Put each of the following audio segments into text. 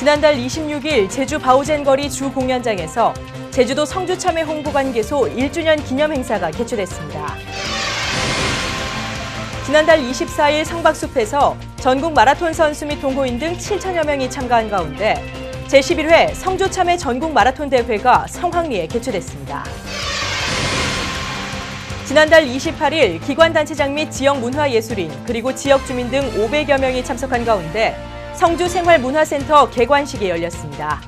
지난달 26일 제주 바오젠거리 주 공연장에서 제주도 성주참회 홍보관계소 1주년 기념 행사가 개최됐습니다. 지난달 24일 성박숲에서 전국 마라톤 선수 및 동호인 등 7천여 명이 참가한 가운데 제11회 성주참회 전국 마라톤 대회가 성황리에 개최됐습니다. 지난달 28일 기관단체장 및 지역문화예술인 그리고 지역 주민 등 500여 명이 참석한 가운데 성주생활문화센터 개관식이 열렸습니다.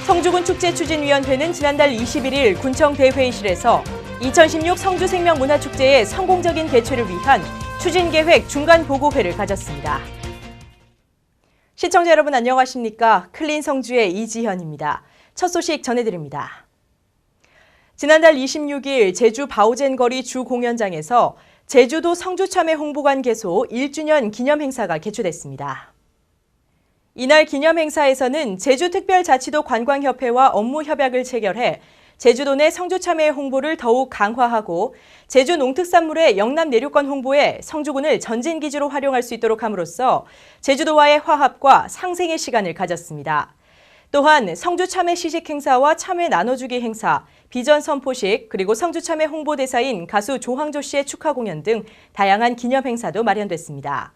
성주군 축제추진위원회는 지난달 21일 군청 대회의실에서 2016 성주생명문화축제의 성공적인 개최를 위한 추진계획 중간보고회를 가졌습니다. 시청자 여러분 안녕하십니까? 클린 성주의 이지현입니다. 첫 소식 전해드립니다. 지난달 26일 제주 바오젠거리 주 공연장에서 제주도 성주참회 홍보관계소 1주년 기념 행사가 개최됐습니다. 이날 기념 행사에서는 제주특별자치도 관광협회와 업무 협약을 체결해 제주도 내 성주참회 홍보를 더욱 강화하고 제주 농특산물의 영남 내륙권 홍보에 성주군을 전진기지로 활용할 수 있도록 함으로써 제주도와의 화합과 상생의 시간을 가졌습니다. 또한 성주참회 시식 행사와 참회 나눠주기 행사, 비전 선포식, 그리고 성주참회 홍보대사인 가수 조항조 씨의 축하 공연 등 다양한 기념 행사도 마련됐습니다.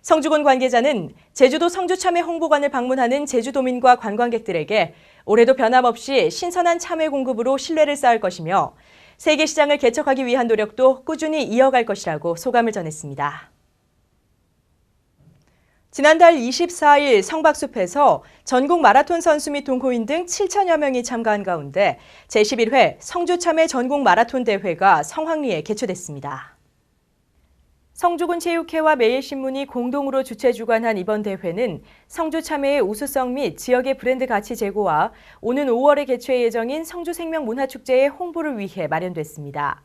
성주군 관계자는 제주도 성주참회 홍보관을 방문하는 제주도민과 관광객들에게 올해도 변함없이 신선한 참회 공급으로 신뢰를 쌓을 것이며 세계시장을 개척하기 위한 노력도 꾸준히 이어갈 것이라고 소감을 전했습니다. 지난달 24일 성박숲에서 전국 마라톤 선수 및 동호인 등 7천여 명이 참가한 가운데 제11회 성주참회 전국 마라톤 대회가 성황리에 개최됐습니다. 성주군 체육회와 매일신문이 공동으로 주최 주관한 이번 대회는 성주참회의 우수성 및 지역의 브랜드 가치 제고와 오는 5월에 개최 예정인 성주생명문화축제의 홍보를 위해 마련됐습니다.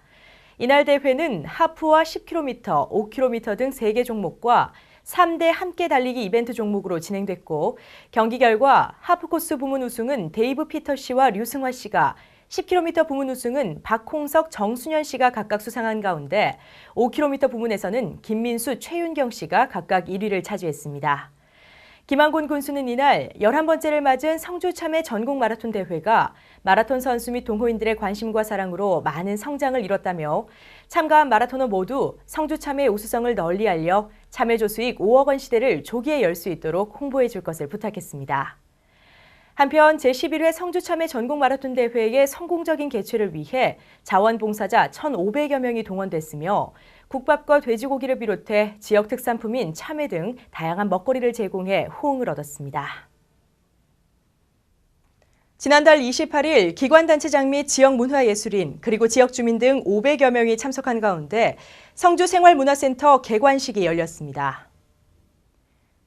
이날 대회는 하프와 10km, 5km 등 3개 종목과 3대 함께 달리기 이벤트 종목으로 진행됐고 경기 결과 하프코스 부문 우승은 데이브 피터 씨와 류승화 씨가 10km 부문 우승은 박홍석, 정순현 씨가 각각 수상한 가운데 5km 부문에서는 김민수, 최윤경 씨가 각각 1위를 차지했습니다. 김한곤 군수는 이날 11번째를 맞은 성주참회 전국 마라톤 대회가 마라톤 선수 및 동호인들의 관심과 사랑으로 많은 성장을 이뤘다며 참가한 마라토너 모두 성주참회 우수성을 널리 알려 참여조 수익 5억 원 시대를 조기에 열 수 있도록 홍보해 줄 것을 부탁했습니다. 한편 제11회 성주참회 전국 마라톤 대회의 성공적인 개최를 위해 자원봉사자 1,500여 명이 동원됐으며 국밥과 돼지고기를 비롯해 지역 특산품인 참외 등 다양한 먹거리를 제공해 호응을 얻었습니다. 지난달 28일 기관단체장 및 지역문화예술인 그리고 지역 주민 등 500여 명이 참석한 가운데 성주생활문화센터 개관식이 열렸습니다.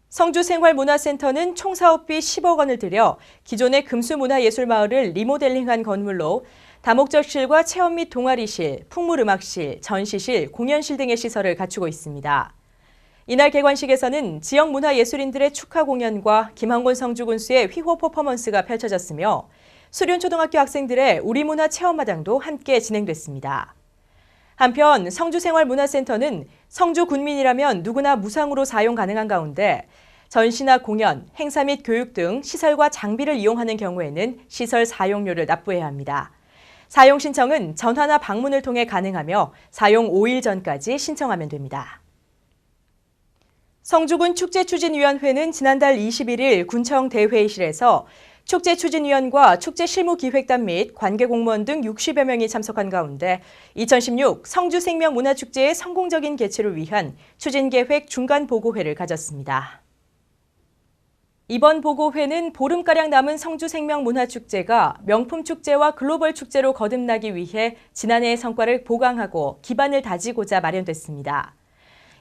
성주생활문화센터는 총 사업비 10억 원을 들여 기존의 금수문화예술마을을 리모델링한 건물로 다목적실과 체험 및 동아리실, 풍물음악실, 전시실, 공연실 등의 시설을 갖추고 있습니다. 이날 개관식에서는 지역 문화예술인들의 축하 공연과 김한곤 성주군수의 휘호 퍼포먼스가 펼쳐졌으며 수륜초등학교 학생들의 우리문화 체험마당도 함께 진행됐습니다. 한편 성주생활문화센터는 성주 군민이라면 누구나 무상으로 사용 가능한 가운데 전시나 공연, 행사 및 교육 등 시설과 장비를 이용하는 경우에는 시설 사용료를 납부해야 합니다. 사용 신청은 전화나 방문을 통해 가능하며 사용 5일 전까지 신청하면 됩니다. 성주군 축제추진위원회는 지난달 21일 군청 대회의실에서 축제추진위원과 축제실무기획단 및 관계공무원 등 60여 명이 참석한 가운데 2016 성주생명문화축제의 성공적인 개최를 위한 추진계획 중간보고회를 가졌습니다. 이번 보고회는 보름가량 남은 성주생명문화축제가 명품축제와 글로벌 축제로 거듭나기 위해 지난해의 성과를 보강하고 기반을 다지고자 마련됐습니다.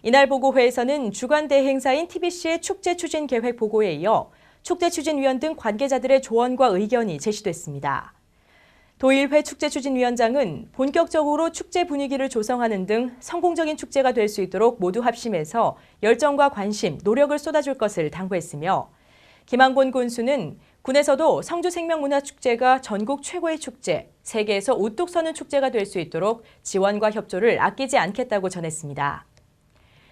이날 보고회에서는 주간 대행사인 TBC의 축제추진계획 보고에 이어 축제추진위원 등 관계자들의 조언과 의견이 제시됐습니다. 도일회 축제추진위원장은 본격적으로 축제 분위기를 조성하는 등 성공적인 축제가 될 수 있도록 모두 합심해서 열정과 관심, 노력을 쏟아줄 것을 당부했으며 김한곤 군수는 군에서도 성주생명문화축제가 전국 최고의 축제, 세계에서 우뚝 서는 축제가 될 수 있도록 지원과 협조를 아끼지 않겠다고 전했습니다.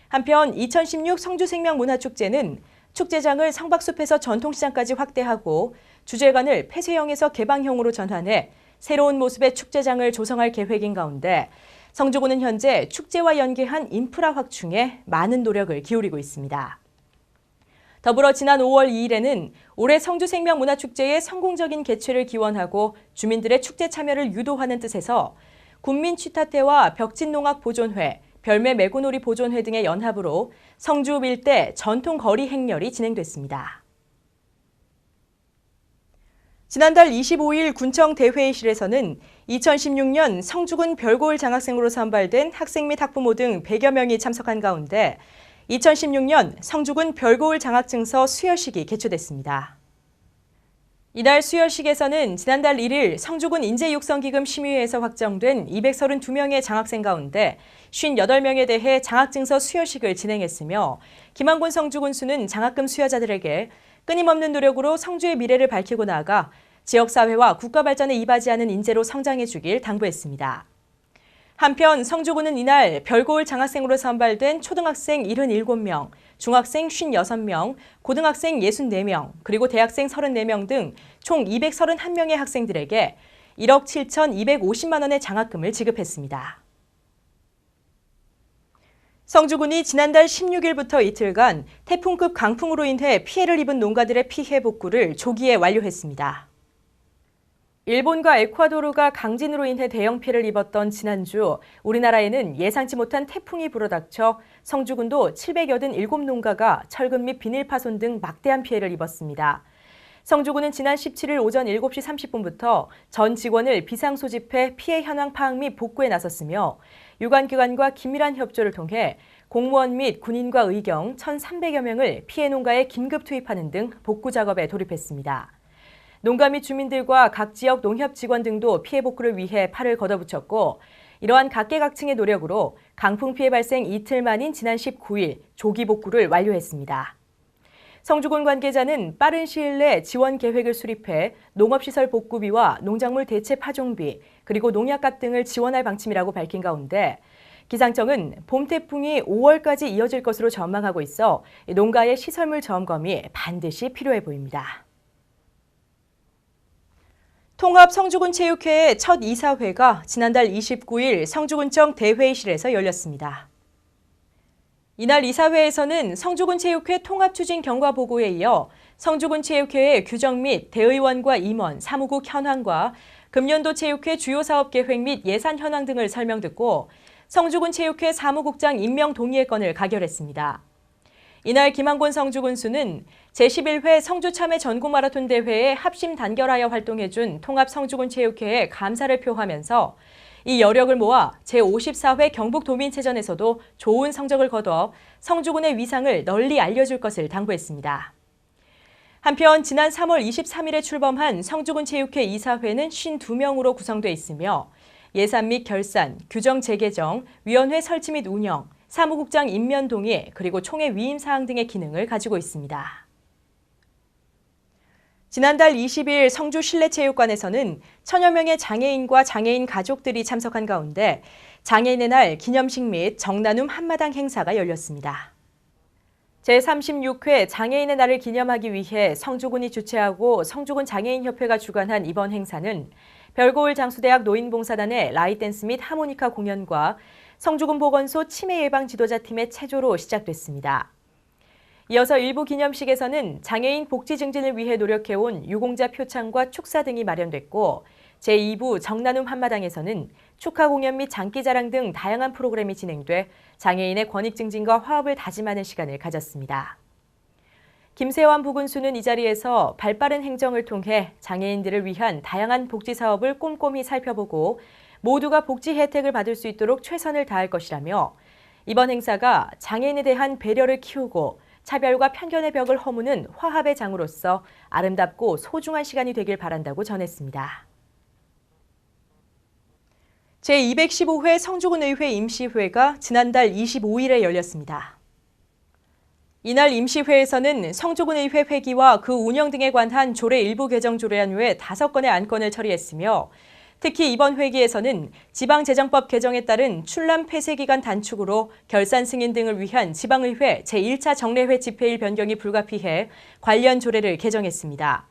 한편 2016 성주생명문화축제는 축제장을 성박숲에서 전통시장까지 확대하고 주제관을 폐쇄형에서 개방형으로 전환해 새로운 모습의 축제장을 조성할 계획인 가운데 성주군은 현재 축제와 연계한 인프라 확충에 많은 노력을 기울이고 있습니다. 더불어 지난 5월 2일에는 올해 성주생명문화축제의 성공적인 개최를 기원하고 주민들의 축제 참여를 유도하는 뜻에서 군민취타대와 벽진농악보존회, 별매매고놀이 보존회 등의 연합으로 성주 일대 전통거리 행렬이 진행됐습니다. 지난달 25일 군청 대회의실에서는 2016년 성주군 별고을 장학생으로 선발된 학생 및 학부모 등 100여 명이 참석한 가운데 2016년 성주군 별고을 장학증서 수여식이 개최됐습니다. 이날 수여식에서는 지난달 1일 성주군 인재육성기금 심의회에서 확정된 232명의 장학생 가운데 58명에 대해 장학증서 수여식을 진행했으며 김한곤 성주군수는 장학금 수여자들에게 끊임없는 노력으로 성주의 미래를 밝히고 나아가 지역사회와 국가 발전에 이바지하는 인재로 성장해 주길 당부했습니다. 한편 성주군은 이날 별고을 장학생으로 선발된 초등학생 77명, 중학생 56명, 고등학생 64명, 그리고 대학생 34명 등 총 231명의 학생들에게 1억 7,250만 원의 장학금을 지급했습니다. 성주군이 지난달 16일부터 이틀간 태풍급 강풍으로 인해 피해를 입은 농가들의 피해 복구를 조기에 완료했습니다. 일본과 에콰도르가 강진으로 인해 대형 피해를 입었던 지난주 우리나라에는 예상치 못한 태풍이 불어닥쳐 성주군도 787농가가 철근 및 비닐 파손 등 막대한 피해를 입었습니다. 성주군은 지난 17일 오전 7시 30분부터 전 직원을 비상 소집해 피해 현황 파악 및 복구에 나섰으며 유관기관과 긴밀한 협조를 통해 공무원 및 군인과 의경 1,300여 명을 피해 농가에 긴급 투입하는 등 복구 작업에 돌입했습니다. 농가 및 주민들과 각 지역 농협 직원 등도 피해 복구를 위해 팔을 걷어붙였고 이러한 각계각층의 노력으로 강풍 피해 발생 이틀 만인 지난 19일 조기 복구를 완료했습니다. 성주군 관계자는 빠른 시일 내 지원 계획을 수립해 농업시설 복구비와 농작물 대체 파종비 그리고 농약값 등을 지원할 방침이라고 밝힌 가운데 기상청은 봄 태풍이 5월까지 이어질 것으로 전망하고 있어 농가의 시설물 점검이 반드시 필요해 보입니다. 통합 성주군 체육회의 첫 이사회가 지난달 29일 성주군청 대회의실에서 열렸습니다. 이날 이사회에서는 성주군 체육회 통합 추진 경과 보고에 이어 성주군 체육회의 규정 및 대의원과 임원, 사무국 현황과 금년도 체육회 주요 사업 계획 및 예산 현황 등을 설명 듣고 성주군 체육회 사무국장 임명 동의의 건을 가결했습니다. 이날 김한곤 성주군수는 제11회 성주참회 전국마라톤 대회에 합심 단결하여 활동해준 통합 성주군 체육회에 감사를 표하면서 이 여력을 모아 제54회 경북도민체전에서도 좋은 성적을 거둬 성주군의 위상을 널리 알려줄 것을 당부했습니다. 한편 지난 3월 23일에 출범한 성주군 체육회 이사회는 52명으로 구성돼 있으며 예산 및 결산, 규정 재개정, 위원회 설치 및 운영, 사무국장 임면 동의, 그리고 총회 위임 사항 등의 기능을 가지고 있습니다. 지난달 20일 성주 실내체육관에서는 1000여 명의 장애인과 장애인 가족들이 참석한 가운데 장애인의 날 기념식 및 정나눔 한마당 행사가 열렸습니다. 제36회 장애인의 날을 기념하기 위해 성주군이 주최하고 성주군 장애인협회가 주관한 이번 행사는 별고을 장수대학 노인봉사단의 라이댄스 및 하모니카 공연과 성주군 보건소 치매 예방 지도자팀의 체조로 시작됐습니다. 이어서 일부 기념식에서는 장애인 복지 증진을 위해 노력해온 유공자 표창과 축사 등이 마련됐고 제2부 정나눔 한마당에서는 축하 공연 및 장기자랑 등 다양한 프로그램이 진행돼 장애인의 권익 증진과 화합을 다짐하는 시간을 가졌습니다. 김세환 부군수는 이 자리에서 발빠른 행정을 통해 장애인들을 위한 다양한 복지 사업을 꼼꼼히 살펴보고 모두가 복지 혜택을 받을 수 있도록 최선을 다할 것이라며 이번 행사가 장애인에 대한 배려를 키우고 차별과 편견의 벽을 허무는 화합의 장으로서 아름답고 소중한 시간이 되길 바란다고 전했습니다. 제215회 성주군의회 임시회가 지난달 25일에 열렸습니다. 이날 임시회에서는 성주군의회 회기와 그 운영 등에 관한 조례 일부 개정 조례안 외 5건의 안건을 처리했으며 특히 이번 회기에서는 지방재정법 개정에 따른 출람 폐쇄기간 단축으로 결산 승인 등을 위한 지방의회 제1차 정례회 집회일 변경이 불가피해 관련 조례를 개정했습니다.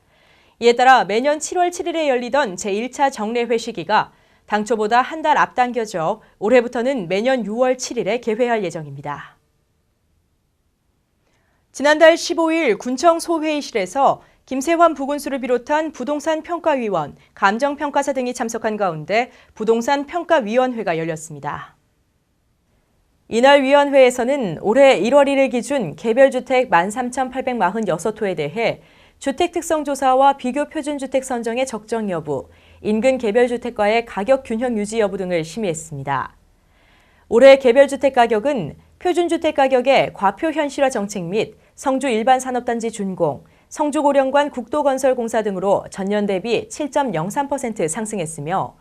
이에 따라 매년 7월 7일에 열리던 제1차 정례회 시기가 당초보다 한 달 앞당겨져 올해부터는 매년 6월 7일에 개회할 예정입니다. 지난달 15일 군청 소회의실에서 김세환 부군수를 비롯한 부동산 평가위원, 감정평가사 등이 참석한 가운데 부동산 평가위원회가 열렸습니다. 이날 위원회에서는 올해 1월 1일 기준 개별주택 13,846호에 대해 주택특성조사와 비교 표준주택 선정의 적정 여부, 인근 개별주택과의 가격 균형 유지 여부 등을 심의했습니다. 올해 개별주택 가격은 표준주택 가격의 과표 현실화 정책 및 성주 일반산업단지 준공, 성주고령관 국도건설공사 등으로 전년 대비 7.03% 상승했으며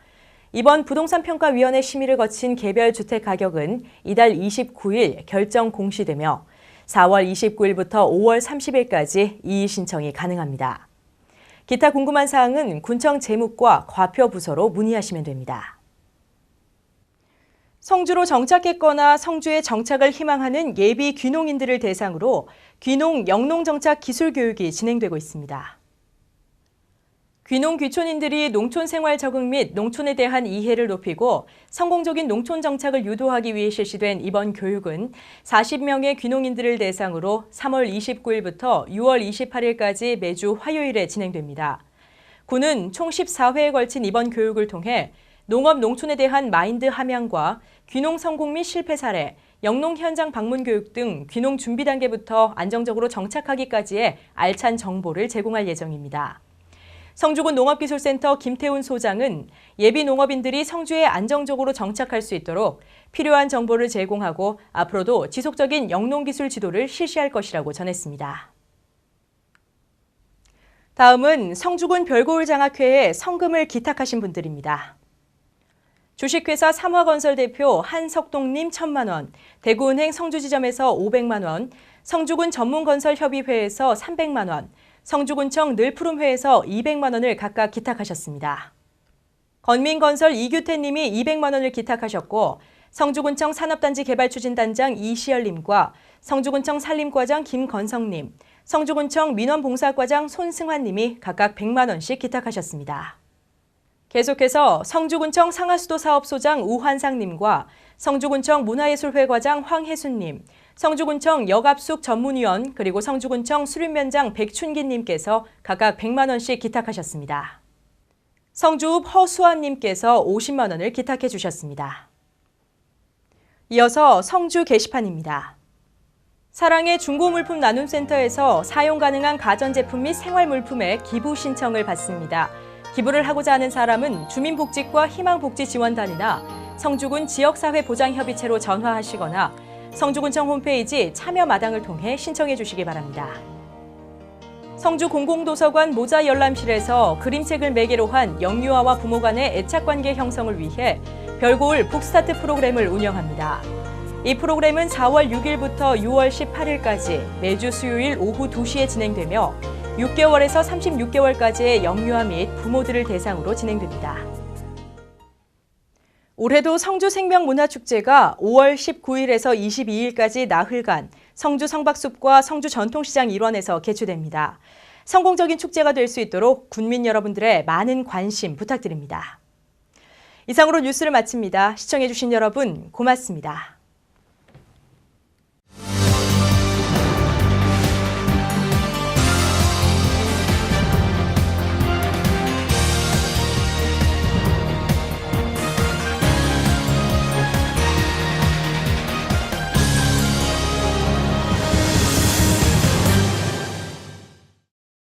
이번 부동산평가위원회 심의를 거친 개별주택 가격은 이달 29일 결정 공시되며 4월 29일부터 5월 30일까지 이의 신청이 가능합니다. 기타 궁금한 사항은 군청 재무과 과표 부서로 문의하시면 됩니다. 성주로 정착했거나 성주에 정착을 희망하는 예비 귀농인들을 대상으로 귀농 영농 정착 기술 교육이 진행되고 있습니다. 귀농 귀촌인들이 농촌 생활 적응 및 농촌에 대한 이해를 높이고 성공적인 농촌 정착을 유도하기 위해 실시된 이번 교육은 40명의 귀농인들을 대상으로 3월 29일부터 6월 28일까지 매주 화요일에 진행됩니다. 군은 총 14회에 걸친 이번 교육을 통해 농업 농촌에 대한 마인드 함양과 귀농 성공 및 실패 사례, 영농 현장 방문 교육 등 귀농 준비 단계부터 안정적으로 정착하기까지의 알찬 정보를 제공할 예정입니다. 성주군 농업기술센터 김태훈 소장은 예비 농업인들이 성주에 안정적으로 정착할 수 있도록 필요한 정보를 제공하고 앞으로도 지속적인 영농기술 지도를 실시할 것이라고 전했습니다. 다음은 성주군 별고을장학회에 성금을 기탁하신 분들입니다. 주식회사 삼화건설 대표 한석동님 1,000만 원, 대구은행 성주지점에서 500만 원, 성주군 전문건설협의회에서 300만 원, 성주군청 늘푸름회에서 200만 원을 각각 기탁하셨습니다. 건민건설 이규태님이 200만 원을 기탁하셨고 성주군청 산업단지 개발추진단장 이시열님과 성주군청 산림과장 김건성님, 성주군청 민원봉사과장 손승환님이 각각 100만 원씩 기탁하셨습니다. 계속해서 성주군청 상하수도사업소장 우환상님과 성주군청 문화예술회과장 황혜순님, 성주군청 역압숙 전문위원 그리고 성주군청 수륜면장 백춘기님께서 각각 100만 원씩 기탁하셨습니다. 성주읍 허수아님께서 50만 원을 기탁해 주셨습니다. 이어서 성주 게시판입니다. 사랑의 중고물품 나눔센터에서 사용 가능한 가전제품 및 생활물품의 기부 신청을 받습니다. 기부를 하고자 하는 사람은 주민복지과 희망복지지원단이나 성주군 지역사회보장협의체로 전화하시거나 성주군청 홈페이지 참여 마당을 통해 신청해 주시기 바랍니다. 성주 공공도서관 모자 열람실에서 그림책을 매개로 한 영유아와 부모 간의 애착관계 형성을 위해 별고을 북스타트 프로그램을 운영합니다. 이 프로그램은 4월 6일부터 6월 18일까지 매주 수요일 오후 2시에 진행되며 6개월에서 36개월까지의 영유아 및 부모들을 대상으로 진행됩니다. 올해도 성주 생명문화축제가 5월 19일에서 22일까지 나흘간 성주 성박숲과 성주 전통시장 일원에서 개최됩니다. 성공적인 축제가 될 수 있도록 군민 여러분들의 많은 관심 부탁드립니다. 이상으로 뉴스를 마칩니다. 시청해주신 여러분 고맙습니다.